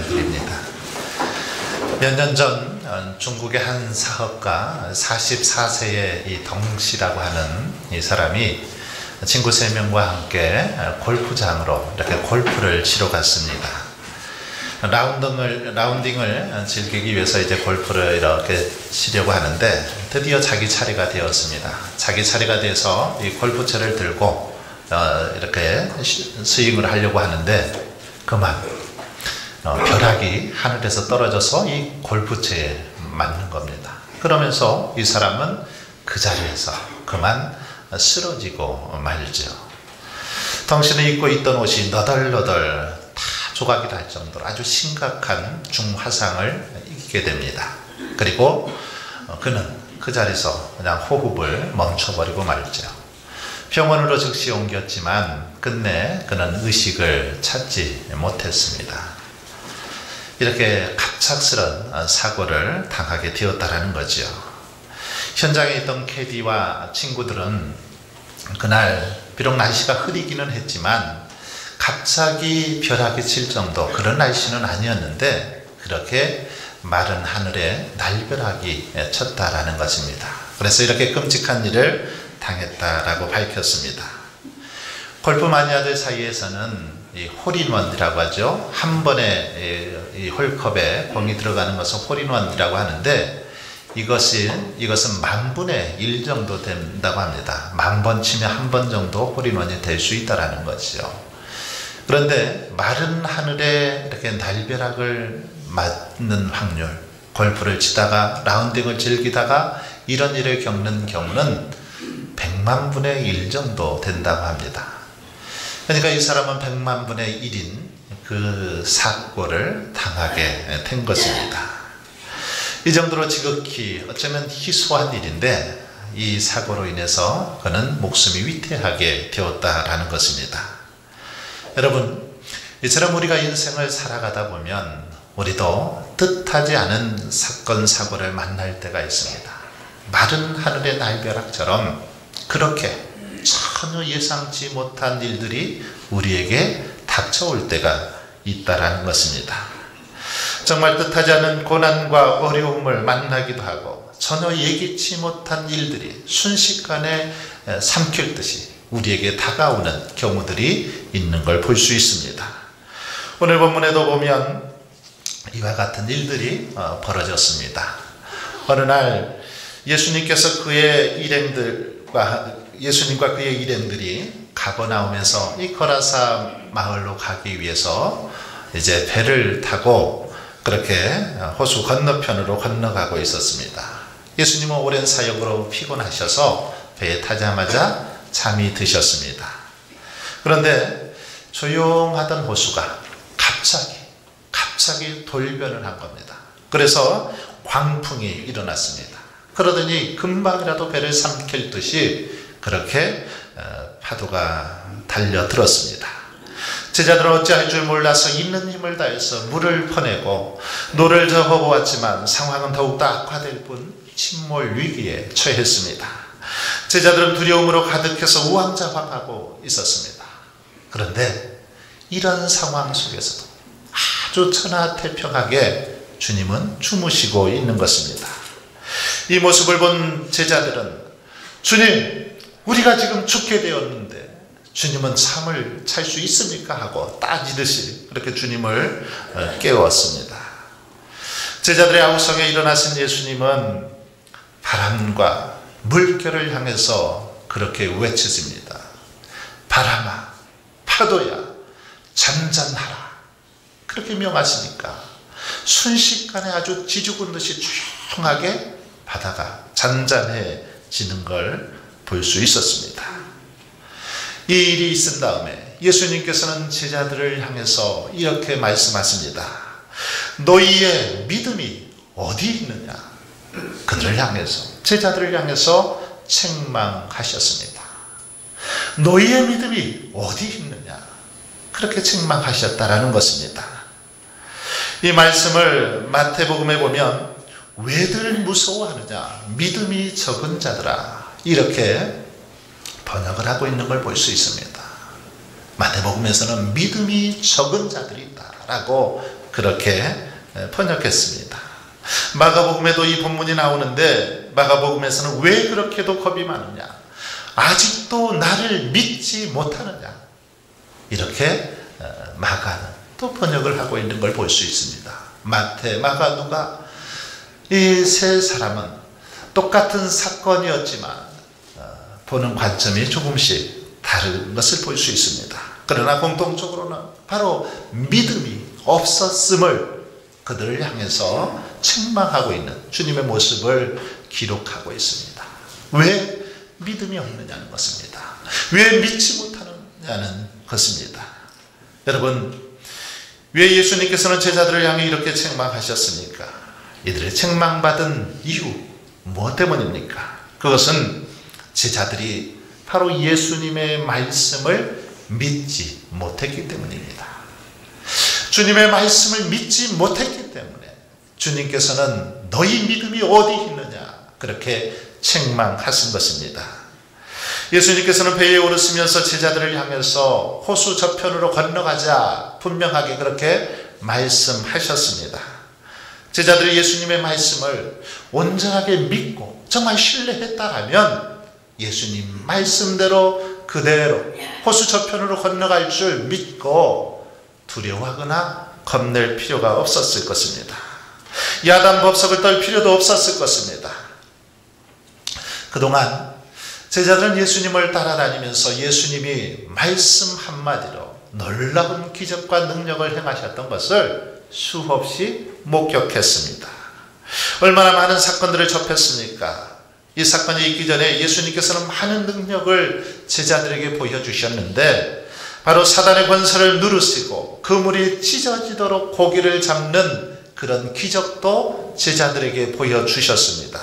감사를 드립니다. 몇 년 전 중국의 한 사업가 44세의 이 덩씨라고 하는 이 사람이 친구 3명과 함께 골프장으로 이렇게 골프를 치러 갔습니다. 라운딩을 즐기기 위해서 이제 골프를 이렇게 치려고 하는데 드디어 자기 차례가 되었습니다. 자기 차례가 돼서 이 골프채를 들고 이렇게 스윙을 하려고 하는데 그만 벼락이 하늘에서 떨어져서 이 골프채에 맞는 겁니다. 그러면서 이 사람은 그 자리에서 그만 쓰러지고 말죠. 덩신을 입고 있던 옷이 너덜너덜 다 조각이 날 정도로 아주 심각한 중화상을 입게 됩니다. 그리고 그는 그 자리에서 그냥 호흡을 멈춰버리고 말죠. 병원으로 즉시 옮겼지만 끝내 그는 의식을 찾지 못했습니다. 이렇게 갑작스런 사고를 당하게 되었다는 거죠. 현장에 있던 캐디와 친구들은 그날 비록 날씨가 흐리기는 했지만 갑자기 벼락이 칠 정도 그런 날씨는 아니었는데 그렇게 마른 하늘에 날벼락이 쳤다라는 것입니다. 그래서 이렇게 끔찍한 일을 당했다라고 밝혔습니다. 골프 마니아들 사이에서는 이 홀인원이라고 하죠. 한 번에 이 홀컵에 공이 들어가는 것을 홀인원이라고 하는데 이것은 10,000분의 1 정도 된다고 합니다. 10,000번 치면 한 번 정도 홀인원이 될 수 있다는 거죠. 그런데 마른 하늘에 이렇게 날벼락을 맞는 확률, 골프를 치다가 라운딩을 즐기다가 이런 일을 겪는 경우는 1,000,000분의 1 정도 된다고 합니다. 그러니까 이 사람은 1,000,000분의 1인 그 사고를 당하게 된 것입니다. 이 정도로 지극히 어쩌면 희소한 일인데 이 사고로 인해서 그는 목숨이 위태하게 되었다라는 것입니다. 여러분, 이처럼 우리가 인생을 살아가다 보면 우리도 뜻하지 않은 사건 사고를 만날 때가 있습니다. 마른 하늘의 날벼락처럼 그렇게 전혀 예상치 못한 일들이 우리에게 닥쳐올 때가 있다라는 것입니다. 정말 뜻하지 않은 고난과 어려움을 만나기도 하고 전혀 예기치 못한 일들이 순식간에 삼킬 듯이 우리에게 다가오는 경우들이 있는 걸 볼 수 있습니다. 오늘 본문에도 보면 이와 같은 일들이 벌어졌습니다. 어느 날 예수님과 그의 일행들이 가버나움에서 이 거라사 마을로 가기 위해서 이제 배를 타고 그렇게 호수 건너편으로 건너가고 있었습니다. 예수님은 오랜 사역으로 피곤하셔서 배에 타자마자 잠이 드셨습니다. 그런데 조용하던 호수가 갑자기 돌변을 한 겁니다. 그래서 광풍이 일어났습니다. 그러더니 금방이라도 배를 삼킬 듯이 그렇게 파도가 달려들었습니다. 제자들은 어찌할 줄 몰라서 있는 힘을 다해서 물을 퍼내고 노를 저어보았지만 상황은 더욱더 악화될 뿐 침몰 위기에 처했습니다. 제자들은 두려움으로 가득해서 우왕좌왕하고 있었습니다. 그런데 이런 상황 속에서도 아주 천하태평하게 주님은 주무시고 있는 것입니다. 이 모습을 본 제자들은 주님, 우리가 지금 죽게 되었는데 주님은 잠을 잘 수 있습니까? 하고 따지듯이 그렇게 주님을 깨웠습니다. 제자들의 아우성에 일어나신 예수님은 바람과 물결을 향해서 그렇게 외치십니다. 바람아, 파도야, 잔잔하라. 그렇게 명하시니까 순식간에 아주 지죽은 듯이 조용하게 바다가 잔잔해지는 걸 볼 수 있었습니다. 이 일이 있은 다음에 예수님께서는 제자들을 향해서 이렇게 말씀하십니다. 너희의 믿음이 어디 있느냐? 그들을 향해서, 제자들을 향해서 책망하셨습니다. 너희의 믿음이 어디 있느냐? 그렇게 책망하셨다라는 것입니다. 이 말씀을 마태복음에 보면 왜들 무서워하느냐? 믿음이 적은 자들아. 이렇게 번역을 하고 있는 걸 볼 수 있습니다. 마태복음에서는 믿음이 적은 자들이 있다라고 그렇게 번역했습니다. 마가복음에도 이 본문이 나오는데 마가복음에서는 왜 그렇게도 겁이 많으냐, 아직도 나를 믿지 못하느냐, 이렇게 마가는 또 번역을 하고 있는 걸 볼 수 있습니다. 마태, 마가, 누가, 이 세 사람은 똑같은 사건이었지만 보는 관점이 조금씩 다른 것을 볼 수 있습니다. 그러나 공통적으로는 바로 믿음이 없었음을 그들을 향해서 책망하고 있는 주님의 모습을 기록하고 있습니다. 왜 믿음이 없느냐는 것입니다. 왜 믿지 못하느냐는 것입니다. 여러분, 왜 예수님께서는 제자들을 향해 이렇게 책망하셨습니까? 이들의 책망받은 이유 무엇 때문입니까? 그것은 제자들이 바로 예수님의 말씀을 믿지 못했기 때문입니다. 주님의 말씀을 믿지 못했기 때문에 주님께서는 너희 믿음이 어디 있느냐, 그렇게 책망하신 것입니다. 예수님께서는 배에 오르시면서 제자들을 향해서 호수 저편으로 건너가자 분명하게 그렇게 말씀하셨습니다. 제자들이 예수님의 말씀을 온전하게 믿고 정말 신뢰했다라면 예수님 말씀대로 그대로 호수 저편으로 건너갈 줄 믿고 두려워하거나 겁낼 필요가 없었을 것입니다. 야단 법석을 떨 필요도 없었을 것입니다. 그동안 제자들은 예수님을 따라다니면서 예수님이 말씀 한마디로 놀라운 기적과 능력을 행하셨던 것을 수없이 목격했습니다. 얼마나 많은 사건들을 접했습니까? 이 사건이 있기 전에 예수님께서는 많은 능력을 제자들에게 보여주셨는데 바로 사단의 권세를 누르시고 그물이 찢어지도록 고기를 잡는 그런 기적도 제자들에게 보여주셨습니다.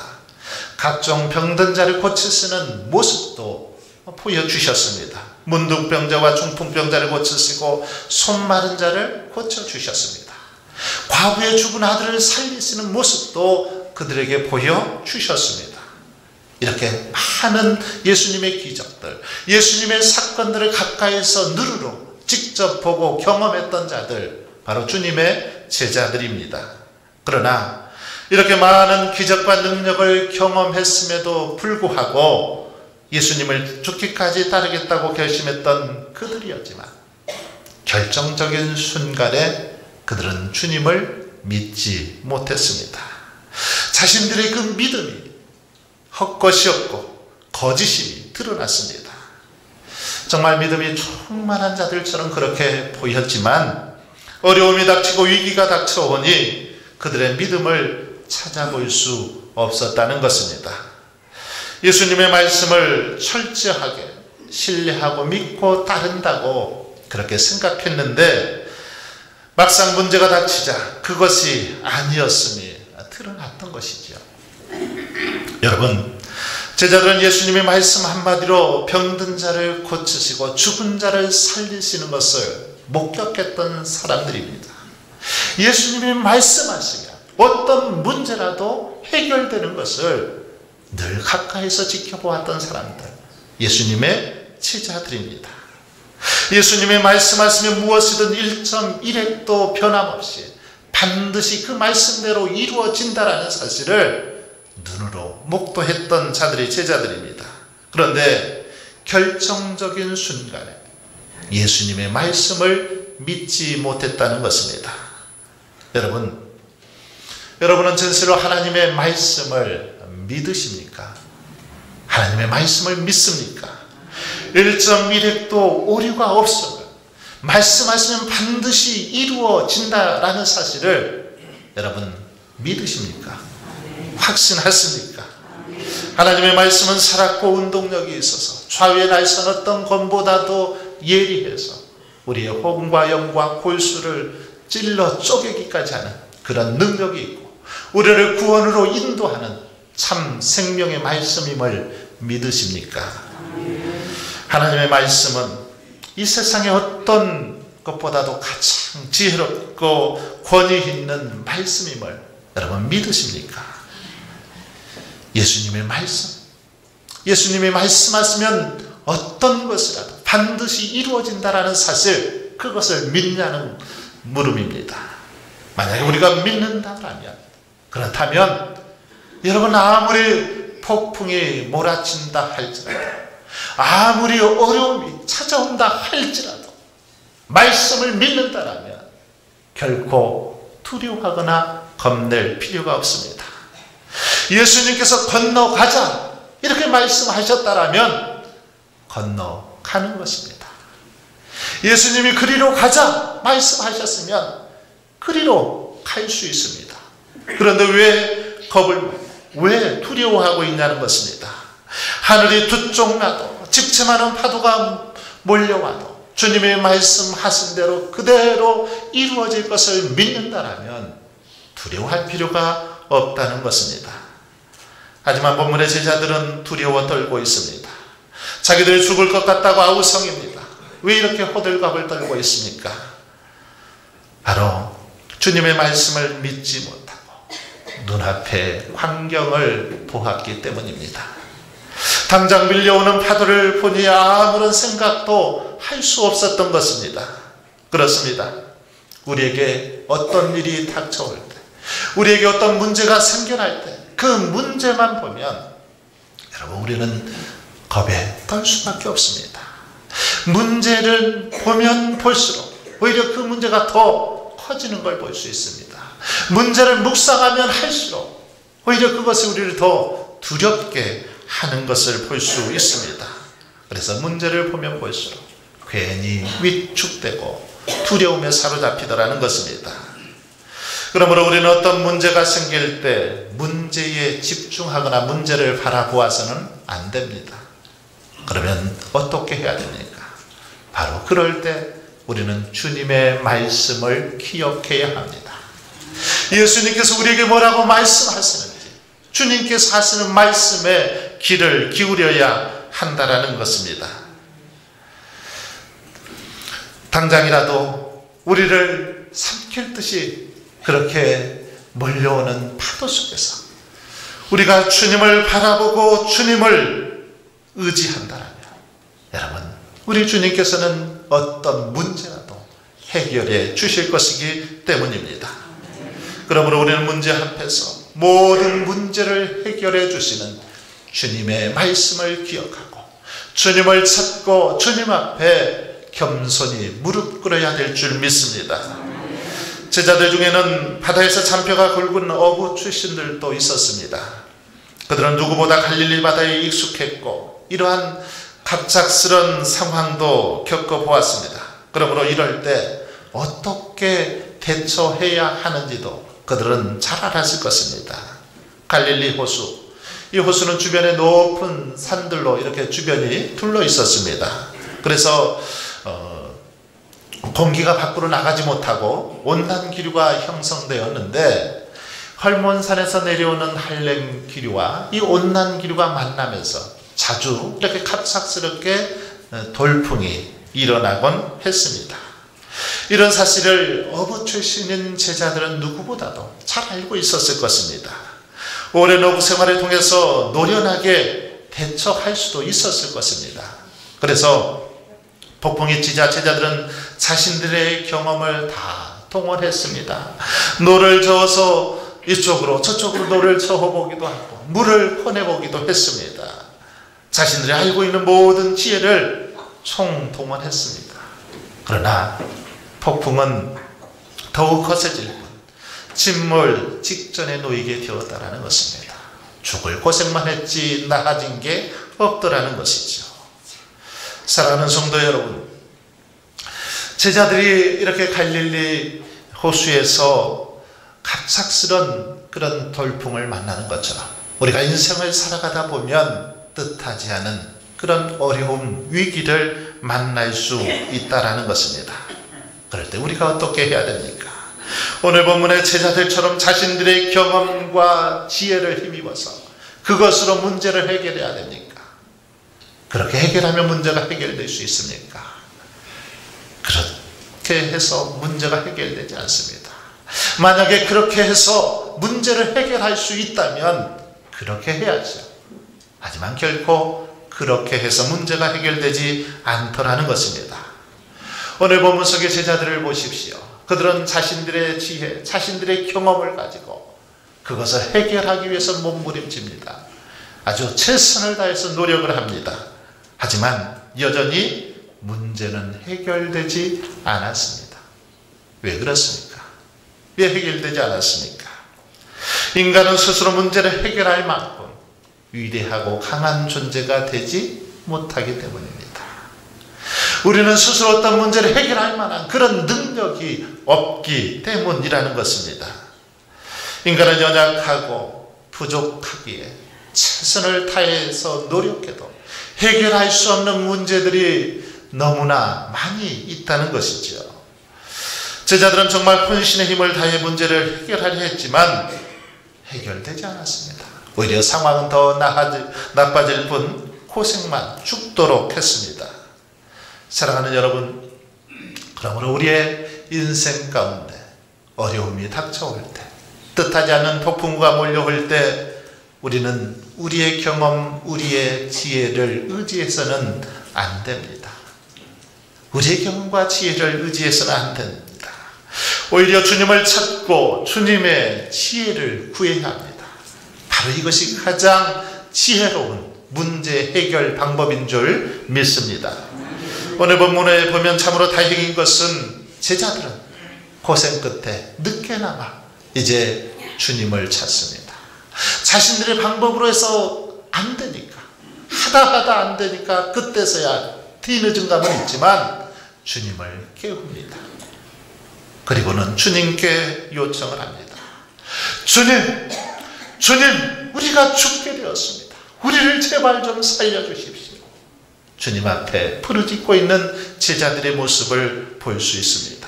각종 병든 자를 고치시는 모습도 보여주셨습니다. 문둥병자와 중풍병자를 고치시고 손 마른 자를 고쳐주셨습니다. 과부의 죽은 아들을 살리시는 모습도 그들에게 보여주셨습니다. 이렇게 많은 예수님의 기적들, 예수님의 사건들을 가까이서 누르러 직접 보고 경험했던 자들, 바로 주님의 제자들입니다. 그러나 이렇게 많은 기적과 능력을 경험했음에도 불구하고 예수님을 죽기까지 따르겠다고 결심했던 그들이었지만 결정적인 순간에 그들은 주님을 믿지 못했습니다. 자신들의 그 믿음이 헛것이었고 거짓이 드러났습니다. 정말 믿음이 충만한 자들처럼 그렇게 보였지만 어려움이 닥치고 위기가 닥쳐오니 그들의 믿음을 찾아볼 수 없었다는 것입니다. 예수님의 말씀을 철저하게 신뢰하고 믿고 따른다고 그렇게 생각했는데 막상 문제가 닥치자 그것이 아니었음이 드러났던 것이죠. 여러분, 제자들은 예수님의 말씀 한마디로 병든 자를 고치시고 죽은 자를 살리시는 것을 목격했던 사람들입니다. 예수님이 말씀하시면 어떤 문제라도 해결되는 것을 늘 가까이서 지켜보았던 사람들, 예수님의 제자들입니다. 예수님의 말씀하시면 무엇이든 1.1핵도 변함없이 반드시 그 말씀대로 이루어진다라는 사실을 눈으로 목도했던 자들이 제자들입니다. 그런데 결정적인 순간에 예수님의 말씀을 믿지 못했다는 것입니다. 여러분은 진실로 하나님의 말씀을 믿으십니까? 하나님의 말씀을 믿습니까? 1.1핵도 오류가 없음을, 말씀하시면 반드시 이루어진다라는 사실을 여러분 믿으십니까? 확신하십니까? 하나님의 말씀은 살았고 운동력이 있어서 좌우의 날선 어떤 검보다도 예리해서 우리의 혼과 영과 골수를 찔러 쪼개기까지 하는 그런 능력이 있고 우리를 구원으로 인도하는 참 생명의 말씀임을 믿으십니까? 하나님의 말씀은 이 세상의 어떤 것보다도 가장 지혜롭고 권위 있는 말씀임을 여러분 믿으십니까? 예수님의 말씀하시면 어떤 것이라도 반드시 이루어진다라는 사실, 그것을 믿냐는 물음입니다. 만약에 우리가 믿는다면, 그렇다면 여러분, 아무리 폭풍이 몰아친다 할지라도, 아무리 어려움이 찾아온다 할지라도 말씀을 믿는다라면 결코 두려워하거나 겁낼 필요가 없습니다. 예수님께서 건너가자 이렇게 말씀하셨다라면 건너가는 것입니다. 예수님이 그리로 가자 말씀하셨으면 그리로 갈 수 있습니다. 그런데 왜 두려워하고 있냐는 것입니다. 하늘이 두 쪽 나도, 집채많은 파도가 몰려와도 주님의 말씀하신 대로 그대로 이루어질 것을 믿는다라면 두려워할 필요가 없다는 것입니다. 하지만 본문의 제자들은 두려워 떨고 있습니다. 자기들이 죽을 것 같다고 아우성입니다. 왜 이렇게 호들갑을 떨고 있습니까? 바로 주님의 말씀을 믿지 못하고 눈앞의 광경을 보았기 때문입니다. 당장 밀려오는 파도를 보니 아무런 생각도 할 수 없었던 것입니다. 그렇습니다. 우리에게 어떤 일이 닥쳐올 때, 우리에게 어떤 문제가 생겨날 때 그 문제만 보면 여러분, 우리는 겁에 떨 수밖에 없습니다. 문제를 보면 볼수록 오히려 그 문제가 더 커지는 걸 볼 수 있습니다. 문제를 묵상하면 할수록 오히려 그것이 우리를 더 두렵게 하는 것을 볼 수 있습니다. 그래서 문제를 보면 볼수록 괜히 위축되고 두려움에 사로잡히더라는 것입니다. 그러므로 우리는 어떤 문제가 생길 때 문제에 집중하거나 문제를 바라보아서는 안 됩니다. 그러면 어떻게 해야 됩니까? 바로 그럴 때 우리는 주님의 말씀을 기억해야 합니다. 예수님께서 우리에게 뭐라고 말씀하시는지, 주님께서 하시는 말씀에 귀를 기울여야 한다라는 것입니다. 당장이라도 우리를 삼킬 듯이 그렇게 몰려오는 파도 속에서 우리가 주님을 바라보고 주님을 의지한다라면 여러분, 우리 주님께서는 어떤 문제라도 해결해 주실 것이기 때문입니다. 그러므로 우리는 문제 앞에서 모든 문제를 해결해 주시는 주님의 말씀을 기억하고 주님을 찾고 주님 앞에 겸손히 무릎 꿇어야 될 줄 믿습니다. 제자들 중에는 바다에서 잔뼈가 굵은 어부 출신들도 있었습니다. 그들은 누구보다 갈릴리 바다에 익숙했고 이러한 갑작스런 상황도 겪어보았습니다. 그러므로 이럴 때 어떻게 대처해야 하는지도 그들은 잘 알았을 것입니다. 갈릴리 호수, 이 호수는 주변에 높은 산들로 이렇게 주변이 둘러 있었습니다. 그래서 공기가 밖으로 나가지 못하고 온난 기류가 형성되었는데, 헐몬산에서 내려오는 한랭 기류와 이 온난 기류가 만나면서 자주 이렇게 갑작스럽게 돌풍이 일어나곤 했습니다. 이런 사실을 어부 출신인 제자들은 누구보다도 잘 알고 있었을 것입니다. 오랜 어부 생활을 통해서 노련하게 대처할 수도 있었을 것입니다. 그래서 폭풍이 치자 제자들은 자신들의 경험을 다 동원했습니다. 노를 저어서 이쪽으로 저쪽으로 노를 저어보기도 하고 물을 퍼내보기도 했습니다. 자신들이 알고 있는 모든 지혜를 총동원했습니다. 그러나 폭풍은 더욱 거세질 뿐 침몰 직전에 놓이게 되었다라는 것입니다. 죽을 고생만 했지 나아진 게 없더라는 것이죠. 사랑하는 성도 여러분, 제자들이 이렇게 갈릴리 호수에서 갑작스런 그런 돌풍을 만나는 것처럼 우리가 인생을 살아가다 보면 뜻하지 않은 그런 어려움, 위기를 만날 수 있다라는 것입니다. 그럴 때 우리가 어떻게 해야 됩니까? 오늘 본문의 제자들처럼 자신들의 경험과 지혜를 힘입어서 그것으로 문제를 해결해야 됩니까? 그렇게 해결하면 문제가 해결될 수 있습니까? 그렇게 해서 문제가 해결되지 않습니다. 만약에 그렇게 해서 문제를 해결할 수 있다면 그렇게 해야죠. 하지만 결코 그렇게 해서 문제가 해결되지 않더라는 것입니다. 오늘 본문 속의 제자들을 보십시오. 그들은 자신들의 지혜, 자신들의 경험을 가지고 그것을 해결하기 위해서 몸부림칩니다. 아주 최선을 다해서 노력을 합니다. 하지만 여전히 문제는 해결되지 않았습니다. 왜 그렇습니까? 왜 해결되지 않았습니까? 인간은 스스로 문제를 해결할 만큼 위대하고 강한 존재가 되지 못하기 때문입니다. 우리는 스스로 어떤 문제를 해결할 만한 그런 능력이 없기 때문이라는 것입니다. 인간은 연약하고 부족하기에 최선을 다해서 노력해도 해결할 수 없는 문제들이 너무나 많이 있다는 것이죠. 제자들은 정말 혼신의 힘을 다해 문제를 해결하려 했지만 해결되지 않았습니다. 오히려 상황은 더 나빠질 뿐 고생만 죽도록 했습니다. 사랑하는 여러분, 그러므로 우리의 인생 가운데 어려움이 닥쳐올 때, 뜻하지 않는 폭풍우가 몰려올 때 우리는 우리의 경험, 우리의 지혜를 의지해서는 안 됩니다. 우리의 경험과 지혜를 의지해서는 안 됩니다. 오히려 주님을 찾고 주님의 지혜를 구해야 합니다. 바로 이것이 가장 지혜로운 문제 해결 방법인 줄 믿습니다. 오늘 본문에 보면 참으로 다행인 것은 제자들은 고생 끝에 늦게나마 이제 주님을 찾습니다. 자신들의 방법으로 해서 안 되니까, 하다 안 되니까 그때서야 뒤늦은 감은 있지만 주님을 깨웁니다. 그리고는 주님께 요청을 합니다. 주님, 우리가 죽게 되었습니다. 우리를 제발 좀 살려주십시오. 주님 앞에 부르짖고 있는 제자들의 모습을 볼 수 있습니다.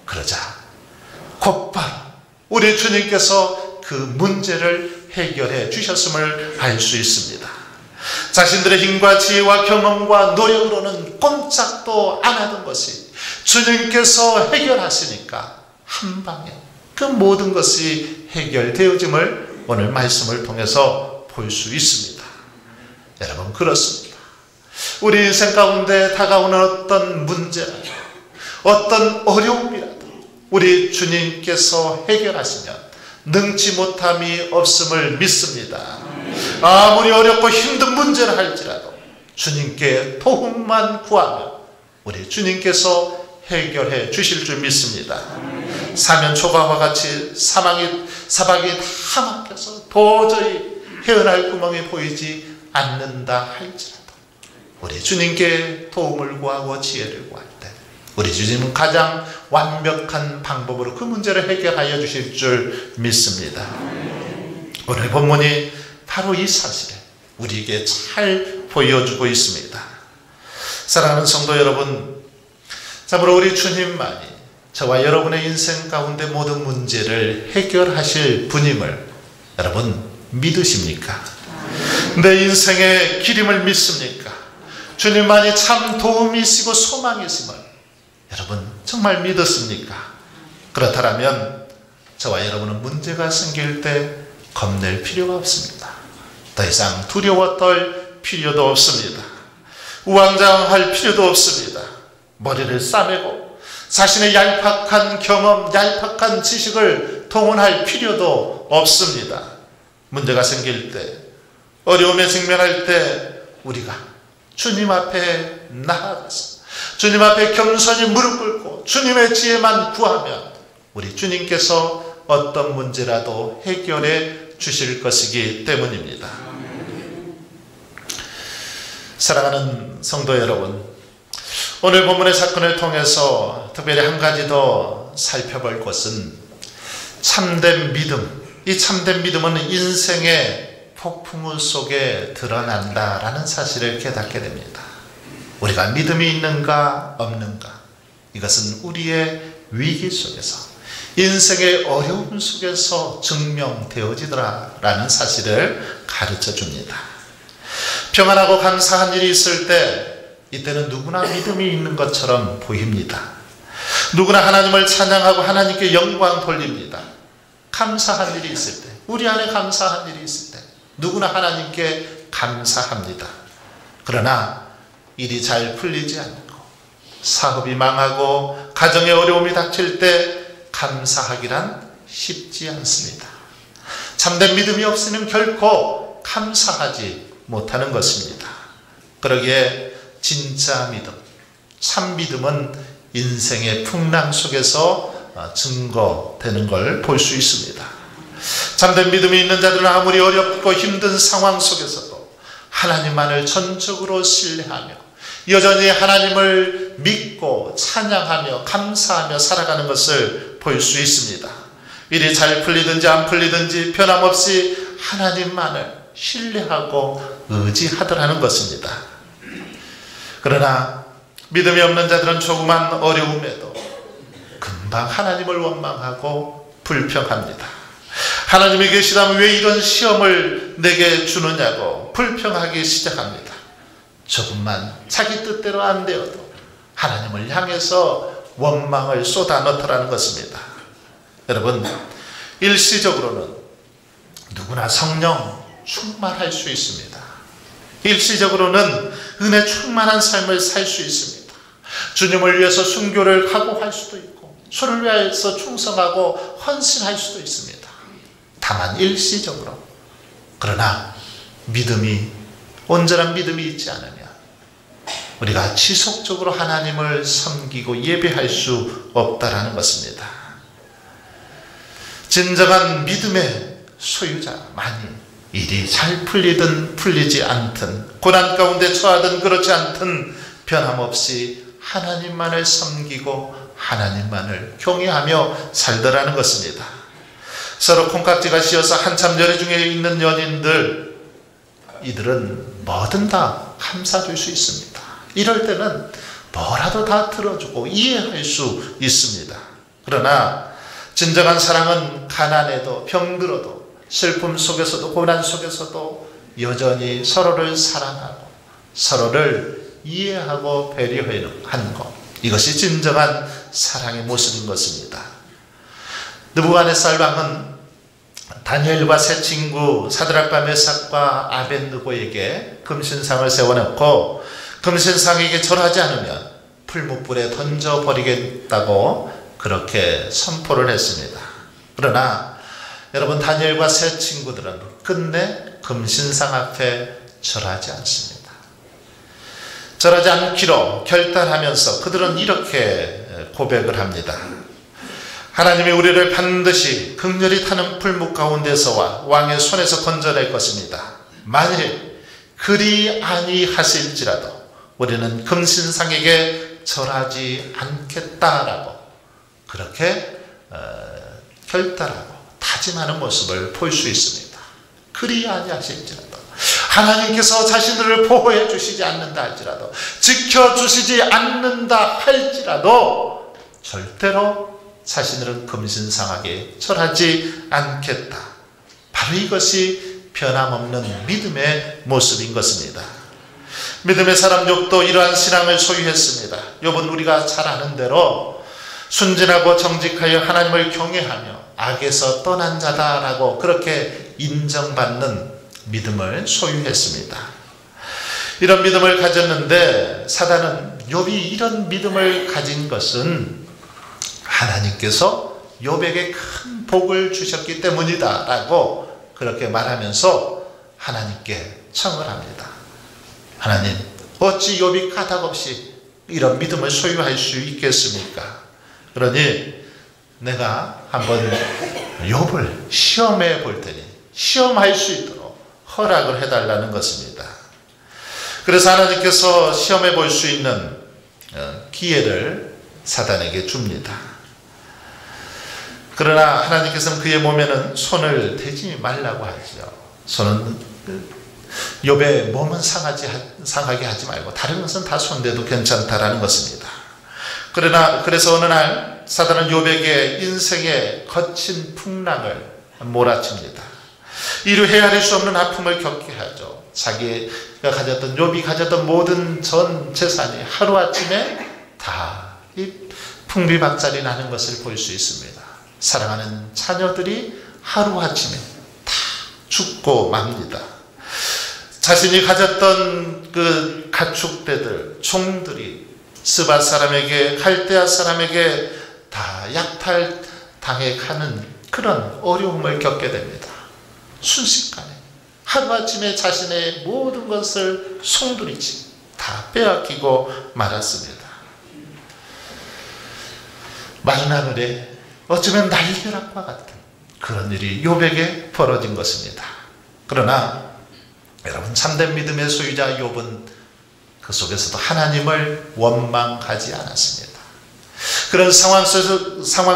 그러자 곧바로 우리 주님께서 그 문제를 해결해 주셨음을 알 수 있습니다. 자신들의 힘과 지혜와 경험과 노력으로는 꼼짝도 안 하던 것이 주님께서 해결하시니까 한 방에 그 모든 것이 해결되어짐을 오늘 말씀을 통해서 볼 수 있습니다. 여러분, 그렇습니다. 우리 인생 가운데 다가오는 어떤 문제라도, 어떤 어려움이라도 우리 주님께서 해결하시면 능치 못함이 없음을 믿습니다. 아무리 어렵고 힘든 문제를 할지라도 주님께 도움만 구하면 우리 주님께서 해결해 주실 줄 믿습니다. 사면 초가와 같이 사방이 다 막혀서 도저히 헤어날 구멍이 보이지 않는다 할지라도 우리 주님께 도움을 구하고 지혜를 구할 때 우리 주님은 가장 완벽한 방법으로 그 문제를 해결하여 주실 줄 믿습니다. 오늘 본문이 바로 이 사실을 우리에게 잘 보여주고 있습니다. 사랑하는 성도 여러분, 참으로 우리 주님만이 저와 여러분의 인생 가운데 모든 문제를 해결하실 분임을 여러분 믿으십니까? 내 인생의 길임을 믿습니까? 주님만이 참 도움이시고 소망이심을 여러분 정말 믿었습니까? 그렇다면 저와 여러분은 문제가 생길 때 겁낼 필요가 없습니다. 더 이상 두려워 떨 필요도 없습니다. 우왕좌왕할 필요도 없습니다. 머리를 싸매고 자신의 얄팍한 경험, 얄팍한 지식을 동원할 필요도 없습니다. 문제가 생길 때, 어려움에 직면할 때 우리가 주님 앞에 나아가서 주님 앞에 겸손히 무릎 꿇고 주님의 지혜만 구하면 우리 주님께서 어떤 문제라도 해결해 주실 것이기 때문입니다. 사랑하는 성도 여러분, 오늘 본문의 사건을 통해서 특별히 한 가지 더 살펴볼 것은 참된 믿음. 이 참된 믿음은 인생의 폭풍우 속에 드러난다라는 사실을 깨닫게 됩니다. 우리가 믿음이 있는가 없는가, 이것은 우리의 위기 속에서, 인생의 어려움 속에서 증명되어지더라라는 사실을 가르쳐 줍니다. 평안하고 감사한 일이 있을 때 이때는 누구나 믿음이 있는 것처럼 보입니다. 누구나 하나님을 찬양하고 하나님께 영광 돌립니다. 감사한 일이 있을 때, 우리 안에 감사한 일이 있을 때 누구나 하나님께 감사합니다. 그러나 일이 잘 풀리지 않고 사업이 망하고 가정에 어려움이 닥칠 때 감사하기란 쉽지 않습니다. 참된 믿음이 없으면 결코 감사하지 못하는 것입니다. 그러기에 진짜 믿음, 참 믿음은 인생의 풍랑 속에서 증거되는 걸 볼 수 있습니다. 참된 믿음이 있는 자들은 아무리 어렵고 힘든 상황 속에서도 하나님만을 전적으로 신뢰하며 여전히 하나님을 믿고 찬양하며 감사하며 살아가는 것을 볼 수 있습니다. 일이 잘 풀리든지 안 풀리든지 변함없이 하나님만을 신뢰하고 의지하더라는 것입니다. 그러나 믿음이 없는 자들은 조그만 어려움에도 금방 하나님을 원망하고 불평합니다. 하나님이 계시다면 왜 이런 시험을 내게 주느냐고 불평하기 시작합니다. 조금만 자기 뜻대로 안 되어도 하나님을 향해서 원망을 쏟아 넣더라는 것입니다. 여러분, 일시적으로는 누구나 성령 충만할 수 있습니다. 일시적으로는 은혜 충만한 삶을 살 수 있습니다. 주님을 위해서 순교를 각오할 수도 있고 주를 위해서 충성하고 헌신할 수도 있습니다. 다만 일시적으로. 그러나 믿음이, 온전한 믿음이 있지 않으면 우리가 지속적으로 하나님을 섬기고 예배할 수 없다라는 것입니다. 진정한 믿음의 소유자만이 일이 잘 풀리든 풀리지 않든 고난 가운데 처하든 그렇지 않든 변함없이 하나님만을 섬기고 하나님만을 경외하며 살더라는 것입니다. 서로 콩깍지가 씌어서 한참 연애 중에 있는 연인들, 이들은 뭐든 다 감싸줄 수 있습니다. 이럴 때는 뭐라도 다 들어주고 이해할 수 있습니다. 그러나 진정한 사랑은 가난에도 병들어도 슬픔 속에서도 고난 속에서도 여전히 서로를 사랑하고 서로를 이해하고 배려하는 것, 이것이 진정한 사랑의 모습인 것입니다. 느부갓네살 왕은 다니엘과 세 친구 사드락과 메삭과 아벳느고에게 금신상을 세워놓고 금신상에게 절하지 않으면 풀무불에 던져버리겠다고 그렇게 선포를 했습니다. 그러나 여러분, 다니엘과 세 친구들은 끝내 금신상 앞에 절하지 않습니다. 절하지 않기로 결단하면서 그들은 이렇게 고백을 합니다. 하나님이 우리를 반드시 극렬히 타는 풀무 가운데서와 왕의 손에서 건져낼 것입니다. 만일 그리 아니하실지라도 우리는 금신상에게 절하지 않겠다라고 그렇게 결단하고 다짐하는 모습을 볼 수 있습니다. 그리 아니하실지라도, 하나님께서 자신들을 보호해 주시지 않는다 할지라도, 지켜주시지 않는다 할지라도 절대로 자신들은 금신상에게 절하지 않겠다. 바로 이것이 변함없는 믿음의 모습인 것입니다. 믿음의 사람 욥도 이러한 신앙을 소유했습니다. 욥은 우리가 잘 아는 대로 순진하고 정직하여 하나님을 경외하며 악에서 떠난 자다라고 그렇게 인정받는 믿음을 소유했습니다. 이런 믿음을 가졌는데 사단은 욥이 이런 믿음을 가진 것은 하나님께서 욥에게 큰 복을 주셨기 때문이다 라고 그렇게 말하면서 하나님께 청을 합니다. 하나님, 어찌 욥이 까닭없이 이런 믿음을 소유할 수 있겠습니까? 그러니 내가 한번 욥을 시험해 볼 테니 시험할 수 있도록 허락을 해달라는 것입니다. 그래서 하나님께서 시험해 볼 수 있는 기회를 사단에게 줍니다. 그러나 하나님께서는 그의 몸에는 손을 대지 말라고 하죠. 손은 욥의 몸은 상하게 하지 말고 다른 것은 다 손대도 괜찮다라는 것입니다. 그래서 어느 날 사단은 욥에게 인생의 거친 풍랑을 몰아칩니다. 이루 헤아릴 수 없는 아픔을 겪게 하죠. 자기가 가졌던, 욥이 가졌던 모든 전 재산이 하루아침에 다 이 풍비박살이 나는 것을 볼 수 있습니다. 사랑하는 자녀들이 하루아침에 다 죽고 맙니다. 자신이 가졌던 그 가축대들, 종들이 스바 사람에게, 갈대아 사람에게 다 약탈당해 가는 그런 어려움을 겪게 됩니다. 순식간에 하루아침에 자신의 모든 것을 송두리째 다 빼앗기고 말았습니다. 마른 하늘에 어쩌면 날벼락과 같은 그런 일이 욥에게 벌어진 것입니다. 그러나 여러분, 참된 믿음의 소유자 욥은 그 속에서도 하나님을 원망하지 않았습니다. 그런 상황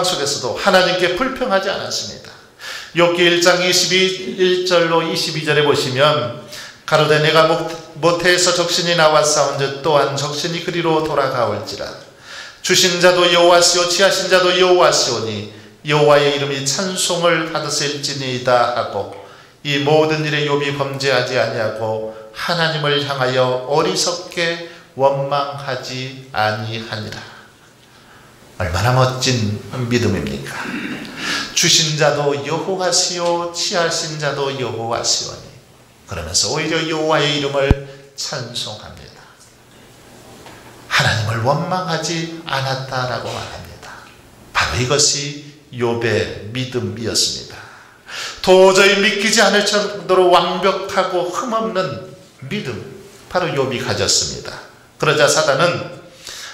속에서도 하나님께 불평하지 않았습니다. 욥기 1장 21절로 22절에 보시면 가로되 내가 모태에서 적신이 나와 싸운즉 또한 적신이 그리로 돌아가올지라. 주신 자도 여호와시오 취하신 자도 여호와시오니 여호와의 이름이 찬송을 받으실지니이다 하고 이 모든 일에 욥이 범죄하지 아니하고 하나님을 향하여 어리석게 원망하지 아니하니라. 얼마나 멋진 믿음입니까? 주신 자도 여호와시오 취하신 자도 여호와시오니, 그러면서 오히려 여호와의 이름을 찬송합니다. 하나님을 원망하지 않았다라고 말합니다. 바로 이것이 욥의 믿음이었습니다. 도저히 믿기지 않을 정도로 완벽하고 흠없는 믿음, 바로 욥이 가졌습니다. 그러자 사단은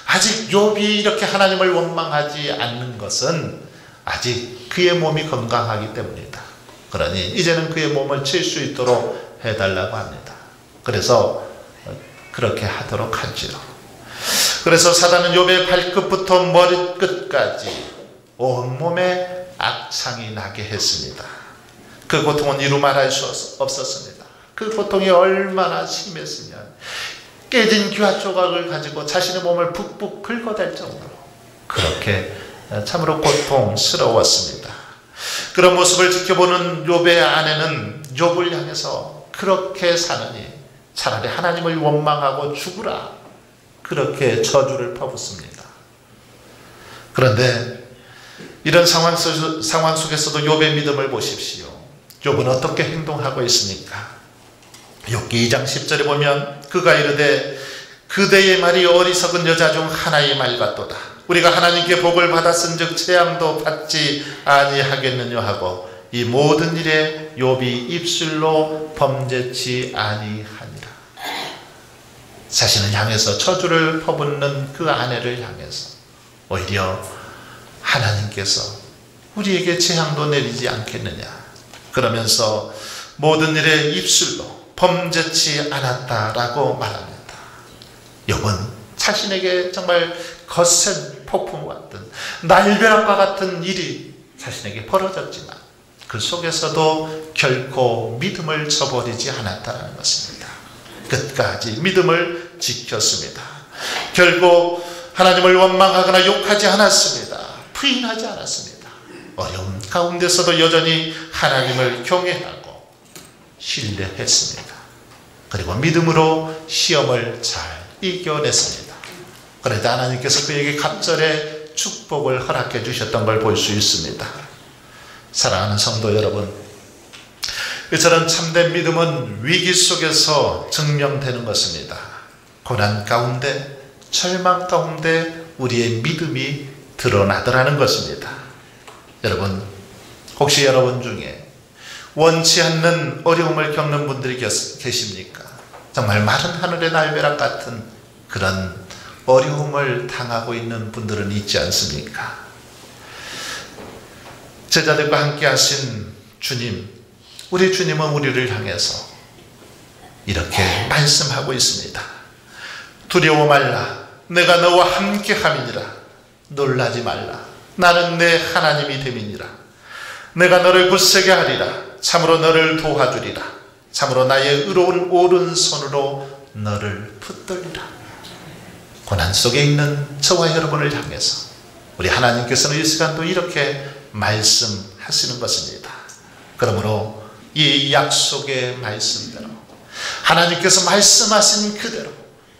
아직 욥이 이렇게 하나님을 원망하지 않는 것은 아직 그의 몸이 건강하기 때문이다. 그러니 이제는 그의 몸을 칠 수 있도록 해달라고 합니다. 그래서 그렇게 하도록 하지요. 그래서 사단은 욥의 발끝부터 머리끝까지 온몸에 악창이 나게 했습니다. 그 고통은 이루 말할 수 없었습니다. 그 고통이 얼마나 심했으면 깨진 귀화 조각을 가지고 자신의 몸을 푹푹 긁어댈 정도로 그렇게 참으로 고통스러웠습니다. 그런 모습을 지켜보는 욥의 아내는 욥을 향해서 그렇게 사느니 차라리 하나님을 원망하고 죽으라, 그렇게 저주를 퍼붓습니다. 그런데 이런 상황 속에서도 욥의 믿음을 보십시오. 욥은 어떻게 행동하고 있습니까? 욥기 2장 10절에 보면 그가 이르되 그대의 말이 어리석은 여자 중 하나의 말 같도다. 우리가 하나님께 복을 받았은즉 재앙도 받지 아니하겠느냐 하고 이 모든 일에 욥이 입술로 범죄치 아니하니라. 자신을 향해서 저주를 퍼붓는 그 아내를 향해서 오히려 하나님께서 우리에게 재앙도 내리지 않겠느냐 그러면서 모든 일에 입술로 범죄치 않았다라고 말합니다. 욥은 자신에게 정말 거센 폭풍과 같은 날벼락과 같은 일이 자신에게 벌어졌지만 그 속에서도 결코 믿음을 저버리지 않았다는 것입니다. 끝까지 믿음을 지켰습니다. 결국 하나님을 원망하거나 욕하지 않았습니다. 부인하지 않았습니다. 어려운 가운데서도 여전히 하나님을 경외하고 신뢰했습니다. 그리고 믿음으로 시험을 잘 이겨냈습니다. 그러자 하나님께서 그에게 갑절의 축복을 허락해 주셨던 걸 볼 수 있습니다. 사랑하는 성도 여러분, 이처럼 참된 믿음은 위기 속에서 증명되는 것입니다. 고난 가운데, 절망 가운데 우리의 믿음이 드러나더라는 것입니다. 여러분, 혹시 여러분 중에 원치 않는 어려움을 겪는 분들이 계십니까? 정말 마른 하늘의 날벼락 같은 그런 어려움을 당하고 있는 분들은 있지 않습니까? 제자들과 함께 하신 주님, 우리 주님은 우리를 향해서 이렇게 말씀하고 있습니다. 두려워 말라, 내가 너와 함께 함이니라. 놀라지 말라, 나는 내 하나님이 됨이니라. 내가 너를 굳세게 하리라. 참으로 너를 도와주리라. 참으로 나의 의로운 오른손으로 너를 붙들리라. 고난 속에 있는 저와 여러분을 향해서 우리 하나님께서는 이 시간도 이렇게 말씀하시는 것입니다. 그러므로 이 약속의 말씀대로, 하나님께서 말씀하신 그대로,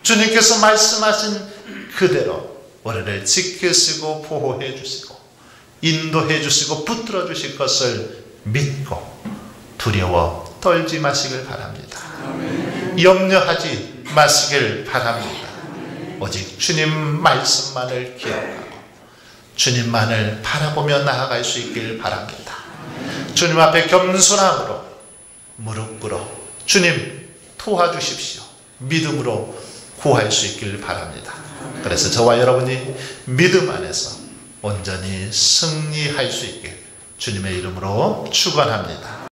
주님께서 말씀하신 그대로 우리를 지키시고 보호해 주시고 인도해 주시고 붙들어 주실 것을 믿고 두려워 떨지 마시길 바랍니다. 염려하지 마시길 바랍니다. 오직 주님 말씀만을 기억하고 주님만을 바라보며 나아갈 수 있길 바랍니다. 주님 앞에 겸손함으로 무릎 꿇어 주님 도와주십시오. 믿음으로 구할 수 있길 바랍니다. 그래서 저와 여러분이 믿음 안에서 온전히 승리할 수 있길 주님의 이름으로 축원합니다.